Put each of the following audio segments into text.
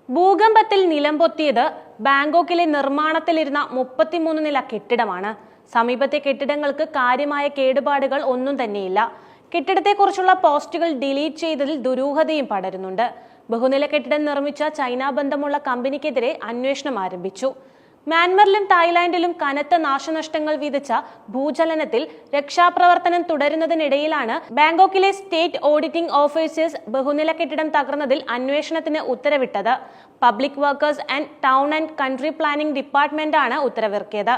ഭൂകമ്പത്തിൽ നിലംപൊത്തിയത് ബാങ്കോക്കിലെ നിർമ്മാണത്തിലിരുന്ന 33 നില കെട്ടിടമാണ്. സമീപത്തെ കെട്ടിടങ്ങൾക്ക് കാര്യമായ കേടുപാടുകൾ ഒന്നും തന്നെയില്ല. കെട്ടിടത്തെക്കുറിച്ചുള്ള പോസ്റ്റുകൾ ഡിലീറ്റ് ചെയ്തതിൽ ദുരൂഹതയും പടരുന്നുണ്ട്. ബഹുനില കെട്ടിടം നിർമ്മിച്ച ചൈന ബന്ധമുള്ള കമ്പനിക്കെതിരെ അന്വേഷണം ആരംഭിച്ചു. മ്യാൻമറിലും തായ്ലാന്റിലും കനത്ത നാശനഷ്ടങ്ങൾ വിതച്ച ഭൂചലനത്തിൽ രക്ഷാപ്രവർത്തനം തുടരുന്നതിനിടയിലാണ് ബാങ്കോക്കിലെ സ്റ്റേറ്റ് ഓഡിറ്റിംഗ് ഓഫീസേഴ്സ് ബഹുനില കെട്ടിടം തകർന്നതിൽ അന്വേഷണത്തിന് ഉത്തരവിട്ടത്. Public workers and town and country planning ഡിപ്പാർട്ട്മെന്റാണ് ഉത്തരവിറക്കിയത്.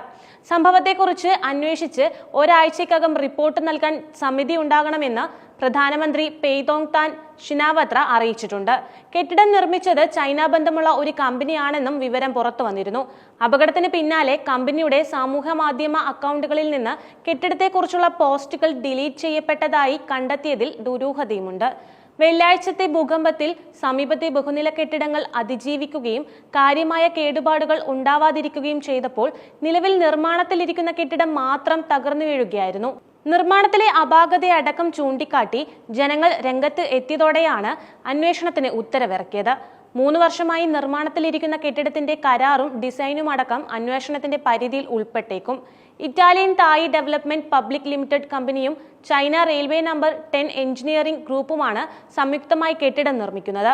സംഭവത്തെക്കുറിച്ച് അന്വേഷിച്ച് ഒരാഴ്ചയ്ക്കകം റിപ്പോർട്ട് നൽകാൻ സമിതി ഉണ്ടാകണമെന്ന് പ്രധാനമന്ത്രി പെയ്തോങ് താൻ ഷിനാവത്ര അറിയിച്ചിട്ടുണ്ട്. കെട്ടിടം നിർമ്മിച്ചത് ചൈന ബന്ധമുള്ള ഒരു കമ്പനിയാണെന്നും വിവരം പുറത്തു വന്നിരുന്നു. അപകടത്തിന് പിന്നാലെ കമ്പനിയുടെ സാമൂഹ്യ മാധ്യമ അക്കൗണ്ടുകളിൽ നിന്ന് കെട്ടിടത്തെക്കുറിച്ചുള്ള പോസ്റ്റുകൾ ഡിലീറ്റ് ചെയ്യപ്പെട്ടതായി കണ്ടെത്തിയതിൽ ദുരൂഹതയുമുണ്ട്. വെള്ളിയാഴ്ചത്തെ ഭൂകമ്പത്തിൽ സമീപത്തെ ബഹുനില കെട്ടിടങ്ങൾ അതിജീവിക്കുകയും കാര്യമായ കേടുപാടുകൾ ഉണ്ടാവാതിരിക്കുകയും ചെയ്തപ്പോൾ നിലവിൽ നിർമ്മാണത്തിലിരിക്കുന്ന കെട്ടിടം മാത്രം തകർന്നു വീഴുകയായിരുന്നു. നിർമ്മാണത്തിലെ അപാകതയടക്കം ചൂണ്ടിക്കാട്ടി ജനങ്ങൾ രംഗത്ത് എത്തിയതോടെയാണ് അന്വേഷണത്തിന് ഉത്തരവിറക്കിയത്. 3 വർഷമായി നിർമ്മാണത്തിലിരിക്കുന്ന കെട്ടിടത്തിന്റെ കരാറും ഡിസൈനും അടക്കം അന്വേഷണത്തിന്റെ പരിധിയിൽ ഉൾപ്പെട്ടേക്കും. Italian Thai development public limited കമ്പനിയും ചൈന റെയിൽവേ നമ്പർ 10 എഞ്ചിനീയറിംഗ് ഗ്രൂപ്പുമാണ് സംയുക്തമായി കെട്ടിടം നിർമ്മിക്കുന്നത്.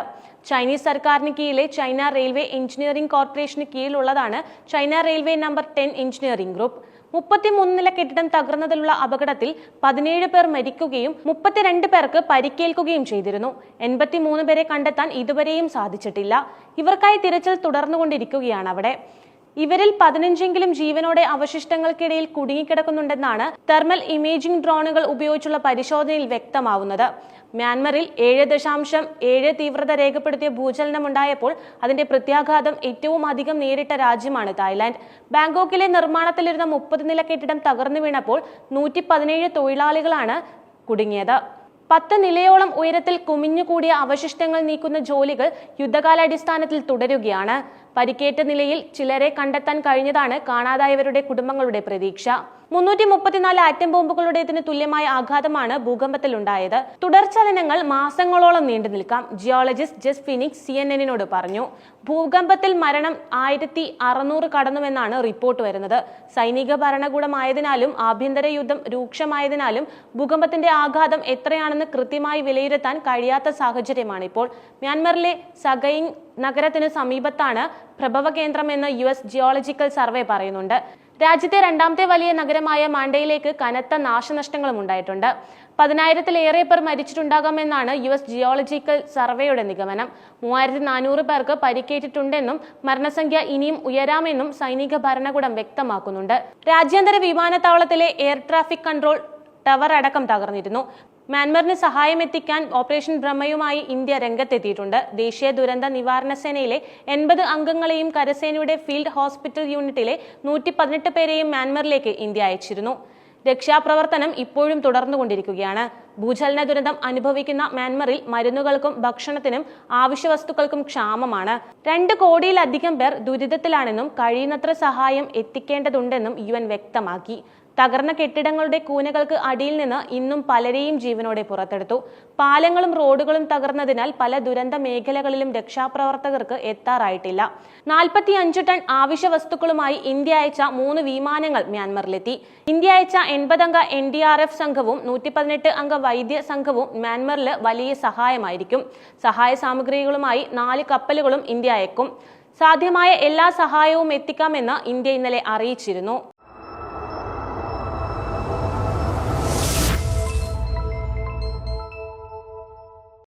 ചൈനീസ് സർക്കാരിന് കീഴിലെ ചൈന റെയിൽവേ എഞ്ചിനീയറിംഗ് കോർപ്പറേഷന് കീഴിലുള്ളതാണ് China railway number 10 engineering group. 33 നില കെട്ടിടം തകർന്നതിലുള്ള അപകടത്തിൽ 17 പേർ മരിക്കുകയും 32 പേർക്ക് പരിക്കേൽക്കുകയും ചെയ്തിരുന്നു. 83 പേരെ കണ്ടെത്താൻ ഇതുവരെയും സാധിച്ചിട്ടില്ല. ഇവർക്കായി തിരച്ചിൽ തുടർന്നുകൊണ്ടിരിക്കുകയാണ് അവിടെ. ഇവരിൽ 15എങ്കിലും ജീവനോടെ അവശിഷ്ടങ്ങൾക്കിടയിൽ കുടുങ്ങിക്കിടക്കുന്നുണ്ടെന്നാണ് തെർമൽ ഇമേജിംഗ് ഡ്രോണുകൾ ഉപയോഗിച്ചുള്ള പരിശോധനയിൽ വ്യക്തമാവുന്നത്. മ്യാൻമറിൽ 7.7 തീവ്രത രേഖപ്പെടുത്തിയ ഭൂചലനമുണ്ടായപ്പോൾ അതിന്റെ പ്രത്യാഘാതം ഏറ്റവും അധികം നേരിട്ട രാജ്യമാണ് തായ്ലാന്റ്. ബാങ്കോക്കിലെ നിർമ്മാണത്തിലിരുന്ന 30 നില കെട്ടിടം തകർന്നു വീണപ്പോൾ 117 തൊഴിലാളികളാണ് കുടുങ്ങിയത്. 10 നിലയോളം ഉയരത്തിൽ കുമിഞ്ഞുകൂടിയ അവശിഷ്ടങ്ങൾ നീക്കുന്ന ജോലികൾ യുദ്ധകാലാടിസ്ഥാനത്തിൽ തുടരുകയാണ്. പരിക്കേറ്റ നിലയിൽ ചിലരെ കണ്ടെത്താൻ കഴിഞ്ഞതാണ് കാണാതായവരുടെ കുടുംബങ്ങളുടെ പ്രതീക്ഷ. 334 ആറ്റം ബോംബുകളുടേതിന് തുല്യമായ ആഘാതമാണ് ഭൂകമ്പത്തിൽ ഉണ്ടായത്. തുടർചലനങ്ങൾ മാസങ്ങളോളം നീണ്ടു നിൽക്കാം, ജിയോളജിസ്റ്റ് ജസ് ഫിനിക്സ് CNN-നോട് പറഞ്ഞു. ഭൂകമ്പത്തിൽ മരണം 1600 കടന്നുവെന്നാണ് റിപ്പോർട്ട് വരുന്നത്. സൈനിക ഭരണകൂടമായതിനാലും ആഭ്യന്തര യുദ്ധം രൂക്ഷമായതിനാലും ഭൂകമ്പത്തിന്റെ ആഘാതം എത്രയാണെന്ന് കൃത്യമായി വിലയിരുത്താൻ കഴിയാത്ത സാഹചര്യമാണിപ്പോൾ. മ്യാൻമറിലെ സഗയിങ് നഗരത്തിന് സമീപത്താണ് പ്രഭവ കേന്ദ്രമെന്ന് US ജിയോളജിക്കൽ സർവേ പറയുന്നുണ്ട്. രാജ്യത്തെ രണ്ടാമത്തെ വലിയ നഗരമായ മാണ്ടയിലേക്ക് കനത്ത നാശനഷ്ടങ്ങളും ഉണ്ടായിട്ടുണ്ട്. 10,000-ലേറെ പേർ മരിച്ചിട്ടുണ്ടാകാമെന്നാണ് US ജിയോളജിക്കൽ സർവേയുടെ നിഗമനം. 3400 പേർക്ക് പരിക്കേറ്റിട്ടുണ്ടെന്നും മരണസംഖ്യ ഇനിയും ഉയരാമെന്നും സൈനിക ഭരണകൂടം വ്യക്തമാക്കുന്നുണ്ട്. രാജ്യാന്തര വിമാനത്താവളത്തിലെ എയർ ട്രാഫിക് കൺട്രോൾ ടവർ അടക്കം തകർന്നിരുന്നു. മ്യാൻമറിന് സഹായം എത്തിക്കാൻ ഓപ്പറേഷൻ ബ്രഹ്മയുമായി ഇന്ത്യ രംഗത്തെത്തിയിട്ടുണ്ട്. ദേശീയ ദുരന്ത നിവാരണ സേനയിലെ 80 അംഗങ്ങളെയും കരസേനയുടെ ഫീൽഡ് ഹോസ്പിറ്റൽ യൂണിറ്റിലെ 118 പേരെയും മ്യാൻമറിലേക്ക് ഇന്ത്യ അയച്ചിരുന്നു. രക്ഷാപ്രവർത്തനം ഇപ്പോഴും തുടർന്നുകൊണ്ടിരിക്കുകയാണ്. ഭൂചലന ദുരന്തം അനുഭവിക്കുന്ന മ്യാൻമറിൽ മരുന്നുകൾക്കും ഭക്ഷണത്തിനും ആവശ്യ വസ്തുക്കൾക്കും ക്ഷാമമാണ്. 2 കോടിയിലധികം പേർ ദുരിതത്തിലാണെന്നും കഴിയുന്നത്ര സഹായം എത്തിക്കേണ്ടതുണ്ടെന്നും UN വ്യക്തമാക്കി. തകർന്ന കെട്ടിടങ്ങളുടെ കൂനകൾക്ക് അടിയിൽ നിന്ന് ഇന്നും പലരെയും ജീവനോടെ പുറത്തെടുത്തു. പാലങ്ങളും റോഡുകളും തകർന്നതിനാൽ പല ദുരന്ത മേഖലകളിലും രക്ഷാപ്രവർത്തകർക്ക് എത്താറായിട്ടില്ല. 45 ടൺ ആവശ്യ വസ്തുക്കളുമായി ഇന്ത്യ അയച്ച 3 വിമാനങ്ങൾ മ്യാൻമറിലെത്തി. ഇന്ത്യ അയച്ച 80 അംഗ NDRF സംഘവും 118 അംഗ വൈദ്യ സംഘവും മ്യാൻമറിൽ വലിയ സഹായമായിരിക്കും. സഹായ സാമഗ്രികളുമായി 4 കപ്പലുകളും ഇന്ത്യ അയക്കും. സാധ്യമായ എല്ലാ സഹായവും എത്തിക്കാമെന്ന് ഇന്ത്യ ഇന്നലെ അറിയിച്ചിരുന്നു.